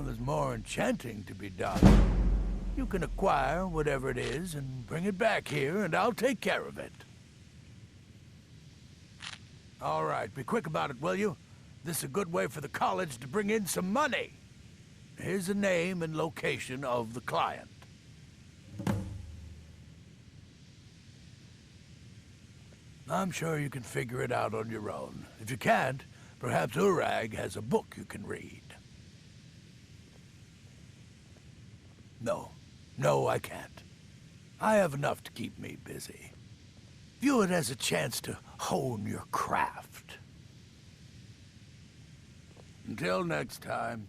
Well, there's more enchanting to be done. You can acquire whatever it is and bring it back here, and I'll take care of it. All right, be quick about it, will you? This is a good way for the college to bring in some money. Here's the name and location of the client. I'm sure you can figure it out on your own. If you can't, perhaps Urag has a book you can read. No, I can't. I have enough to keep me busy. View it as a chance to hone your craft. Until next time.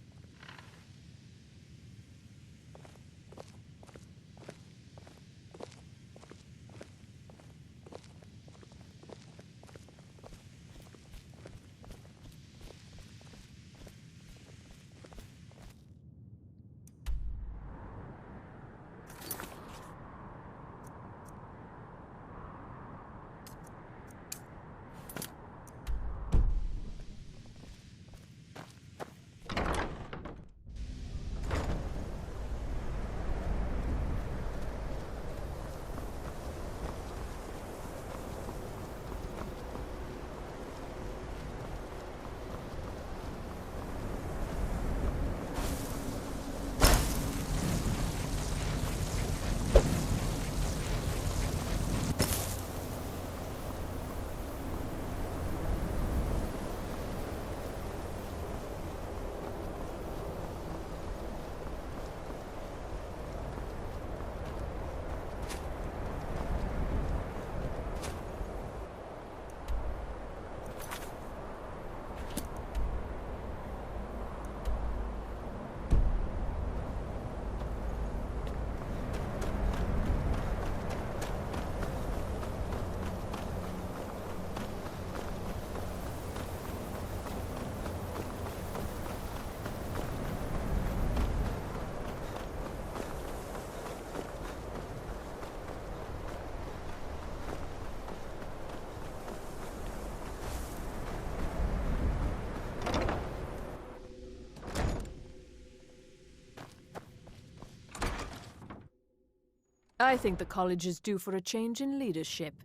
I think the college is due for a change in leadership.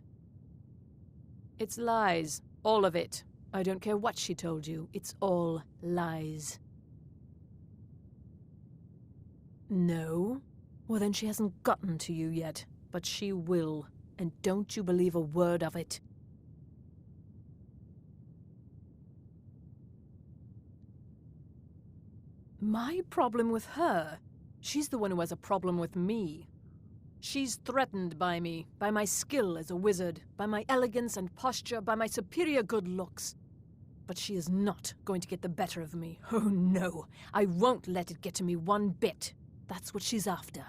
It's lies. All of it. I don't care what she told you. It's all lies. No? Well, then she hasn't gotten to you yet. But she will. And don't you believe a word of it. My problem with her? She's the one who has a problem with me. She's threatened by me, by my skill as a wizard, by my elegance and posture, by my superior good looks. But she is not going to get the better of me. Oh no, I won't let it get to me one bit. That's what she's after.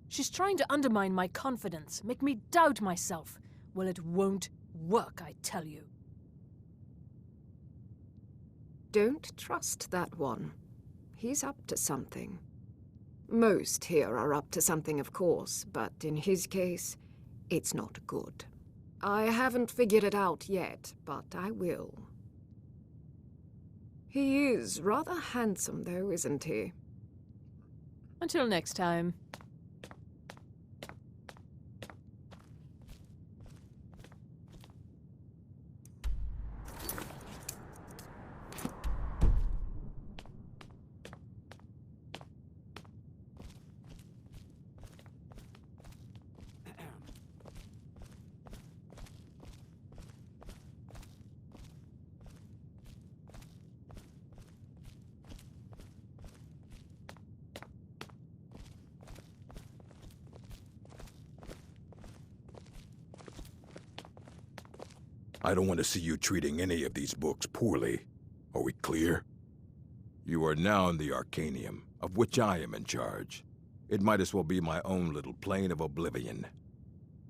She's trying to undermine my confidence, make me doubt myself. Well, it won't work, I tell you. Don't trust that one. He's up to something. Most here are up to something, of course, but in his case, it's not good. I haven't figured it out yet, but I will. He is rather handsome, though, isn't he? Until next time. I don't want to see you treating any of these books poorly. Are we clear? You are now in the Arcanium, of which I am in charge. It might as well be my own little plane of oblivion.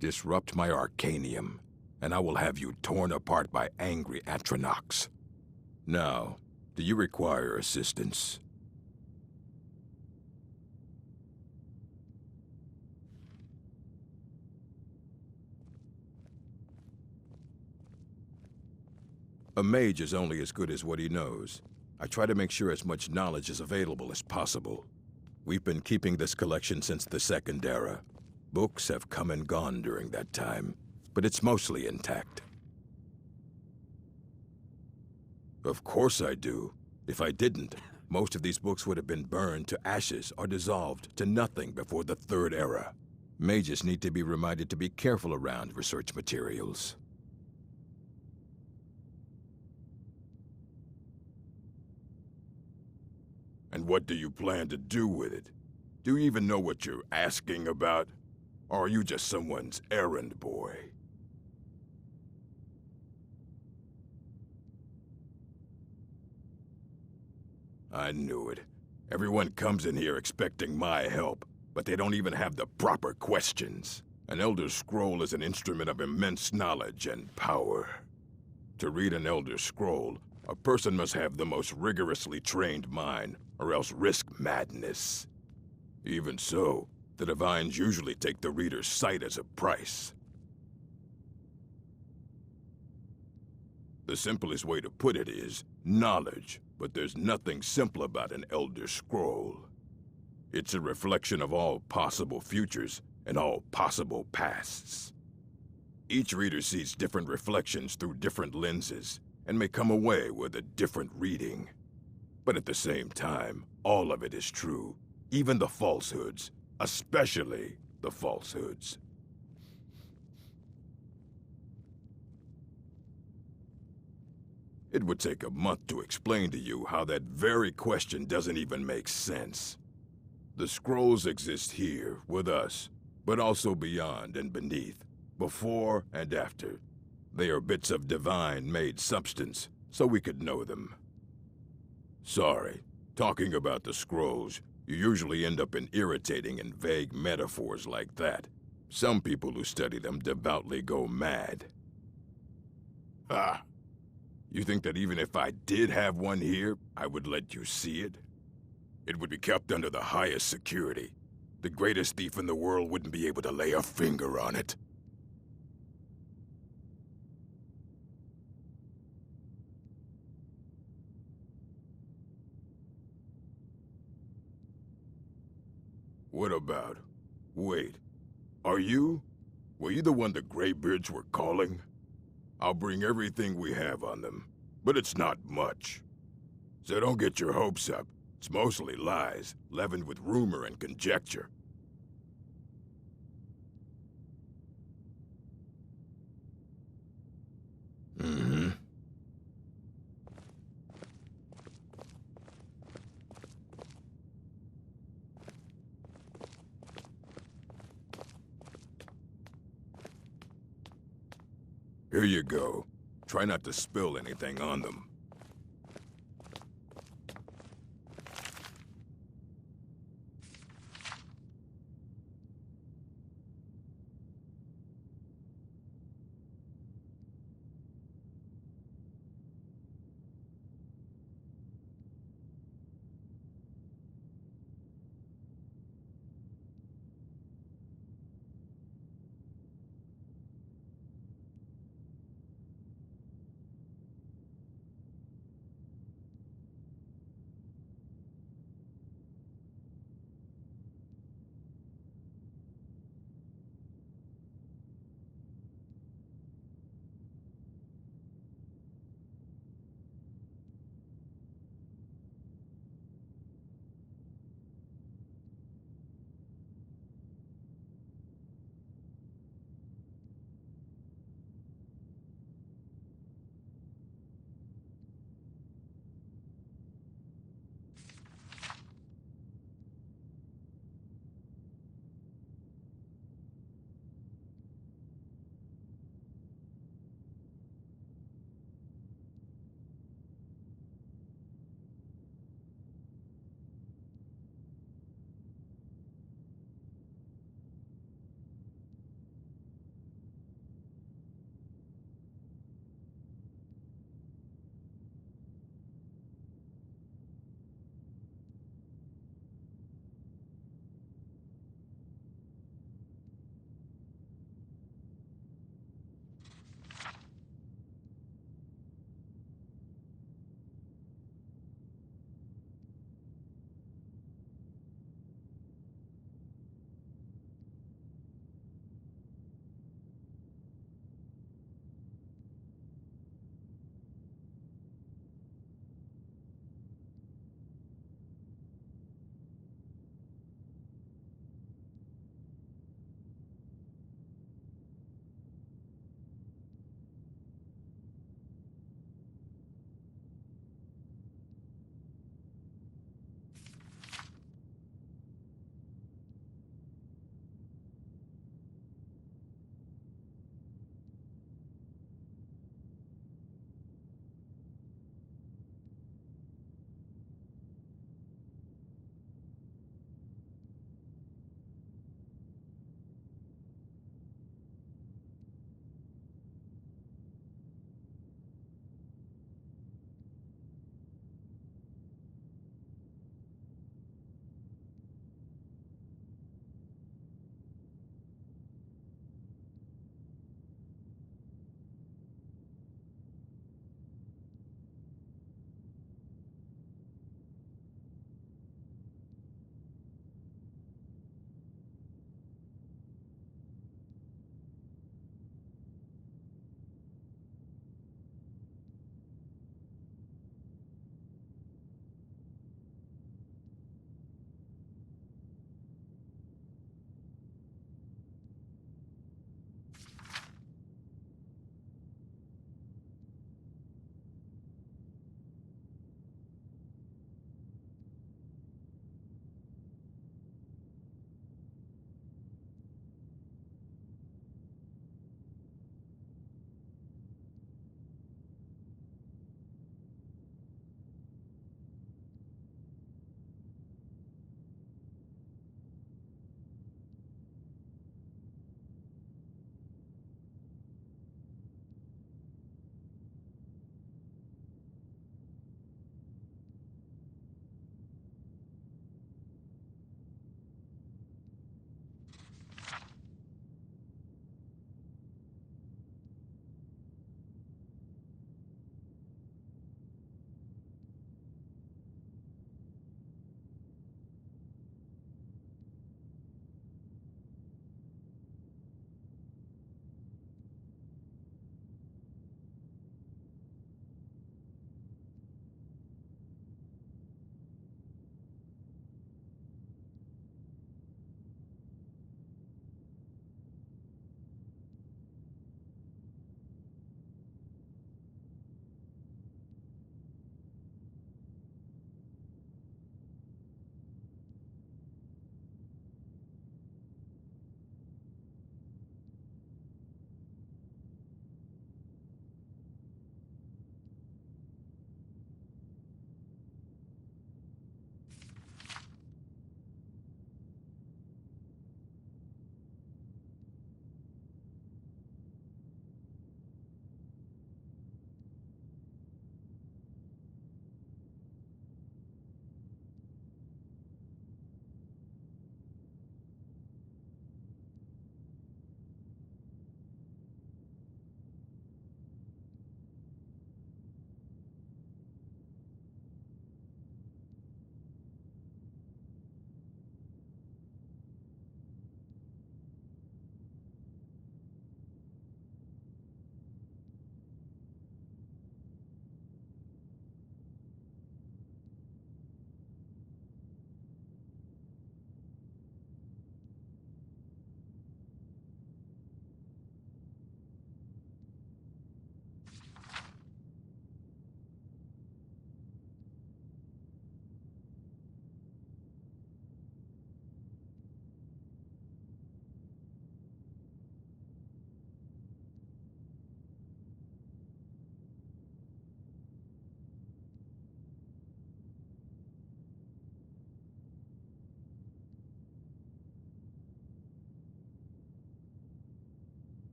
Disrupt my Arcanium, and I will have you torn apart by angry Atronachs. Now, do you require assistance? A mage is only as good as what he knows. I try to make sure as much knowledge is available as possible. We've been keeping this collection since the Second Era. Books have come and gone during that time, but it's mostly intact. Of course I do. If I didn't, most of these books would have been burned to ashes or dissolved to nothing before the Third Era. Mages need to be reminded to be careful around research materials. And what do you plan to do with it? Do you even know what you're asking about? Or are you just someone's errand boy? I knew it. Everyone comes in here expecting my help, but they don't even have the proper questions. An Elder Scroll is an instrument of immense knowledge and power. To read an Elder Scroll, a person must have the most rigorously trained mind, or else risk madness. Even so, the Divines usually take the reader's sight as a price. The simplest way to put it is knowledge, but there's nothing simple about an Elder Scroll. It's a reflection of all possible futures and all possible pasts. Each reader sees different reflections through different lenses and may come away with a different reading. But at the same time, all of it is true, even the falsehoods, especially the falsehoods. It would take a month to explain to you how that very question doesn't even make sense. The scrolls exist here, with us, but also beyond and beneath, before and after. They are bits of divine-made substance, so we could know them. Sorry, talking about the scrolls, you usually end up in irritating and vague metaphors like that. Some people who study them devoutly go mad. Ah. You think that even if I did have one here, I would let you see it? It would be kept under the highest security. The greatest thief in the world wouldn't be able to lay a finger on it. What about? Wait. Were you the one the Greybeards were calling? I'll bring everything we have on them, but it's not much. So don't get your hopes up. It's mostly lies, leavened with rumor and conjecture. Mm-hmm. Here you go. Try not to spill anything on them.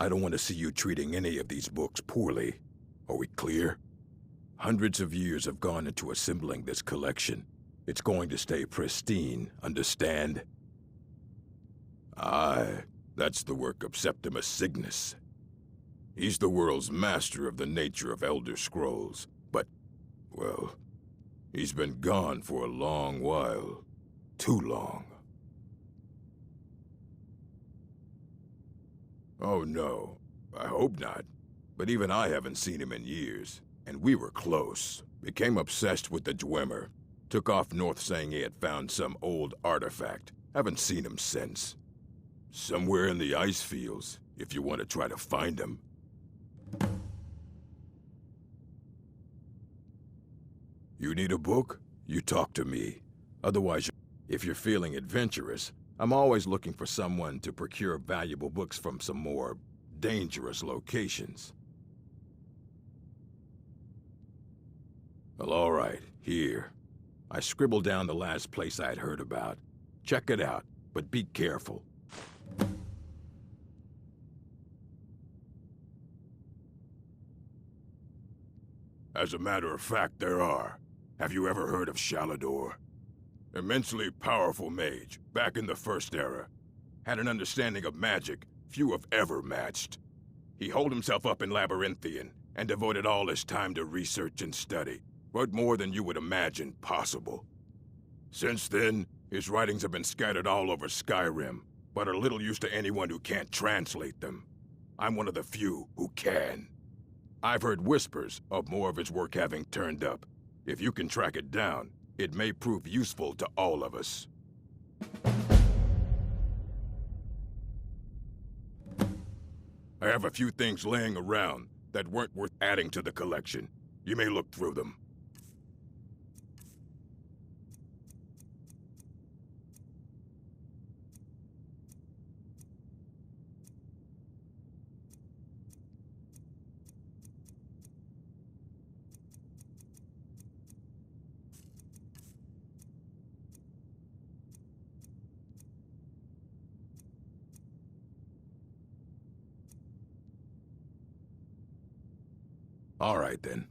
I don't want to see you treating any of these books poorly. Are we clear? Hundreds of years have gone into assembling this collection. It's going to stay pristine, understand? Aye, that's the work of Septimus Cygnus. He's the world's master of the nature of Elder Scrolls, but, well, he's been gone for a long while. Too long. Oh no, I hope not. But even I haven't seen him in years, and we were close. Became obsessed with the Dwemer. Took off north saying he had found some old artifact. Haven't seen him since. Somewhere in the ice fields, if you want to try to find him. You need a book? You talk to me. Otherwise, if you're feeling adventurous, I'm always looking for someone to procure valuable books from some more dangerous locations. Well, all right, here. I scribbled down the last place I'd heard about. Check it out, but be careful. As a matter of fact, there are. Have you ever heard of Shalidor? Immensely powerful mage, back in the First Era. Had an understanding of magic few have ever matched. He holed himself up in Labyrinthian and devoted all his time to research and study. Wrote more than you would imagine possible. Since then, his writings have been scattered all over Skyrim, but are little use to anyone who can't translate them. I'm one of the few who can. I've heard whispers of more of his work having turned up. If you can track it down, it may prove useful to all of us. I have a few things laying around that weren't worth adding to the collection. You may look through them. All right, then.